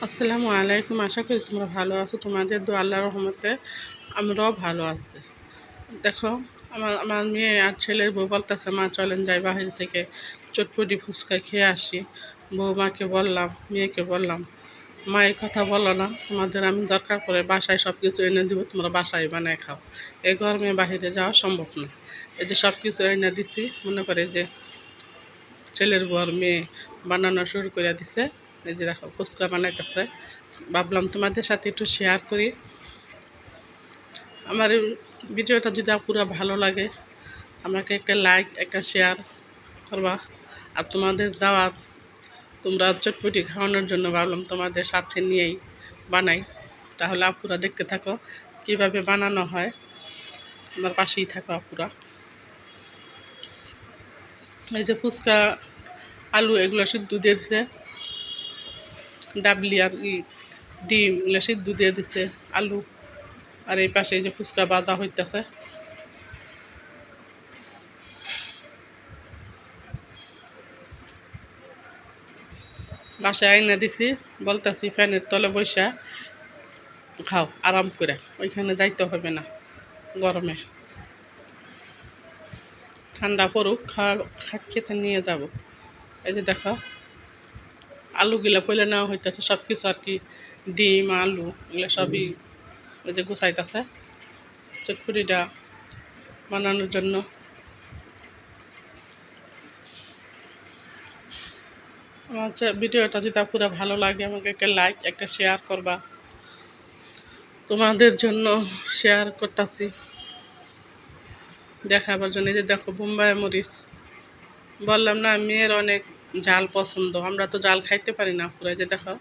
আসসালামু আলাইকুম। আশা করি তোমরা ভালো আছো। তোমাদের দোয়া আল্লাহর রহমতে আমরাও ভালো আছি। দেখো, আমার আমার মেয়ে আর ছেলের বউ বলতেছে, মা চলেন যাই বাহির থেকে চটপটি ফুচকা খেয়ে আসি। বৌমাকে বললাম, মেয়েকে বললাম, মা এই কথা বলো না, তোমাদের আমি দরকার পড়ে বাসায় সব কিছু এনে দিব, তোমরা বাসায় বানায় খাও। এই গরমে বাহিরে যাওয়া সম্ভব না। এই যে সব কিছু এনে দিছি, মনে করে যে ছেলের বর মেয়ে বানানো শুরু করে দিছে। এই যে দেখো ফুচকা বানাইতেছে। ভাবলাম তোমাদের সাথে একটু শেয়ার করি। আমার এই ভিডিওটা যদি পুরো ভালো লাগে, আমাকে একটা লাইক একটা শেয়ার করবা। আর তোমাদের দাওয়াত, তোমরা চটপটি খাওয়ানোর জন্য ভাবলাম তোমাদের সাথে নিয়েই বানাই। তাহলে আপুরা দেখতে থাকো কিভাবে বানানো হয়, আমার পাশেই থাকো আপুরা। এই যে ফুচকা আলু এগুলো সিদ্ধ দিয়ে দিছে, ডাবলি আর ডিম এগুলো সিদ্ধ দিয়ে দিছে, আলু। আর এই পাশে এই যে ফুচকা ভাজা হইতেছে। বাসায় আইনা দিছি, বলতেছি ফ্যানের তলে বৈশা খাও আরাম করে, ওইখানে যাইতে হবে না গরমে। ঠান্ডা পড়ুক, খেতে নিয়ে যাব। এই যে দেখো আলুগুলা পইলে নেওয়া হইতেছে, সব কিছু আর কি, ডিম আলু এগুলো সবই এই যে গুছাইতেছে চটপটিটা বানানোর জন্য। আমার ভিডিওটা যদি পুরো ভালো লাগে, আমাকে একটা লাইক একটা শেয়ার করবা। তোমাদের জন্য শেয়ার করতেছি দেখাবার জন্য। এই যে দেখো বোম্বাই মরিচ, বললাম না মেয়ের অনেক ঝাল পছন্দ, আমরা তো ঝাল খাইতে পারি না পুরো। এই যে দেখো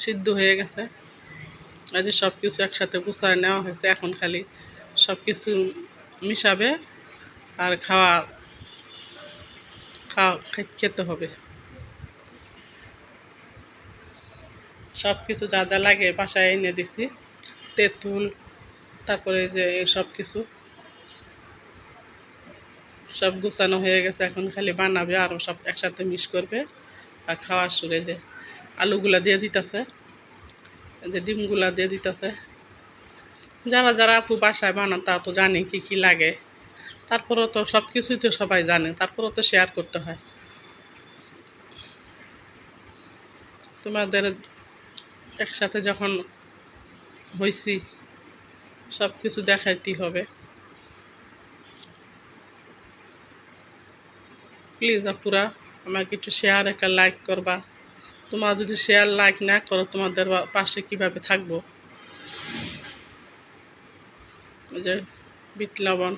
সিদ্ধ হয়ে গেছে। এই যে সব কিছু একসাথে গুছায় নেওয়া হয়েছে, এখন খালি সব কিছু মিশাবে আর খেতে হবে। সব কিছু যা যা লাগে বাসায় এনে দিছি, তেঁতুল, তারপরে যে সব কিছু সব গুছানো হয়ে গেছে, এখন খালি বানাবে আরও সব একসাথে মিক্স করবে আর খাওয়ার সুরে যে আলুগুলা দিয়ে দিতেছে, যে ডিমগুলা দিয়ে দিতেছে। যারা যারা আপু বাসায় বানান তা তো জানে কি কি লাগে, তারপরেও তো সব কিছুই তো সবাই জানে, তারপরেও তো শেয়ার করতে হয়। তোমাদের একসাথে যখন হয়েছি, সব কিছু দেখাইতেই হবে। প্লিজ আপুরা আমাকে একটু শেয়ার একটা লাইক করবা। তোমরা যদি শেয়ার লাইক না করো, তোমাদের পাশে কিভাবে থাকবো। এই যে বিট লবণ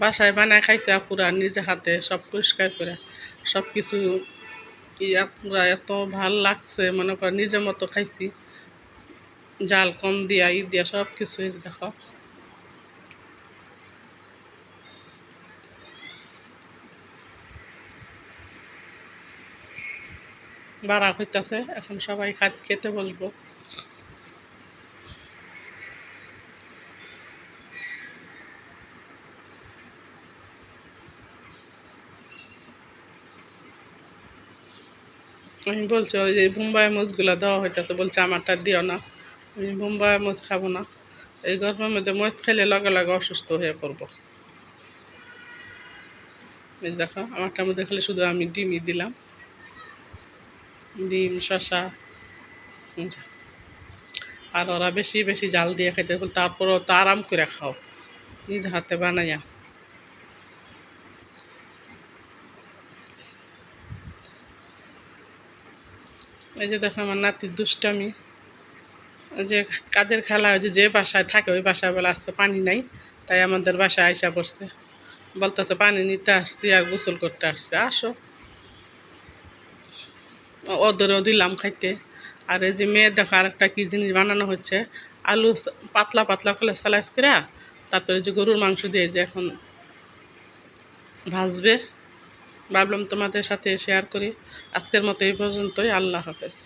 বাসায় বানায় খাইছে আপুরা, নিজে হাতে সব পরিষ্কার করে সব কিছু। পুরা এত ভাল লাগছে, মনে কর নিজের মতো খাইছি, জাল কম দিয়া দিয়া সব কিছু। দেখো বাড়া হইতেছে, এখন সবাই খেতে বসবো। আমি বলছি ওই যে বোম্বাই মরিচগুলো দেওয়া হইতেছে, বলছে আমারটা দিও না, আমি বোম্বাই মরিচ খাবো না। এই গরমের মধ্যে মরিচ খেলে লগে লগে অসুস্থ হয়ে পড়বো। এই দেখো আমারটার মধ্যে খেলে শুধু আমি ডিমই দিলাম, ডিম শসা। আর ওরা বেশি বেশি জাল দিয়ে খাইতে বল, তারপরও তো আরাম করে খাও নিজ হাতে বানাইয়া। এই যে দেখো আমার নাতির দুষ্টামি, যে কাদের খেলা হয় যে বাসায় থাকে ওই বাসায় বলে আজকে পানি নাই, তাই আমাদের বাসায় আইসা পড়ছে, বলতেছে পানি নিতে আসছি আর গোসল করতে আসছে। আসো, ওদেরও দিলাম খাইতে। আর এই যে মেয়ের দেখো আরেকটা কী জিনিস বানানো হচ্ছে, আলু পাতলা পাতলা করে স্লাইস করে, তারপরে যে গরুর মাংস দিয়ে যে এখন ভাজবে। ভাবলাম তোমাদের সাথে শেয়ার করি। আজকের মতো এই পর্যন্তই। আল্লাহ হাফেজ।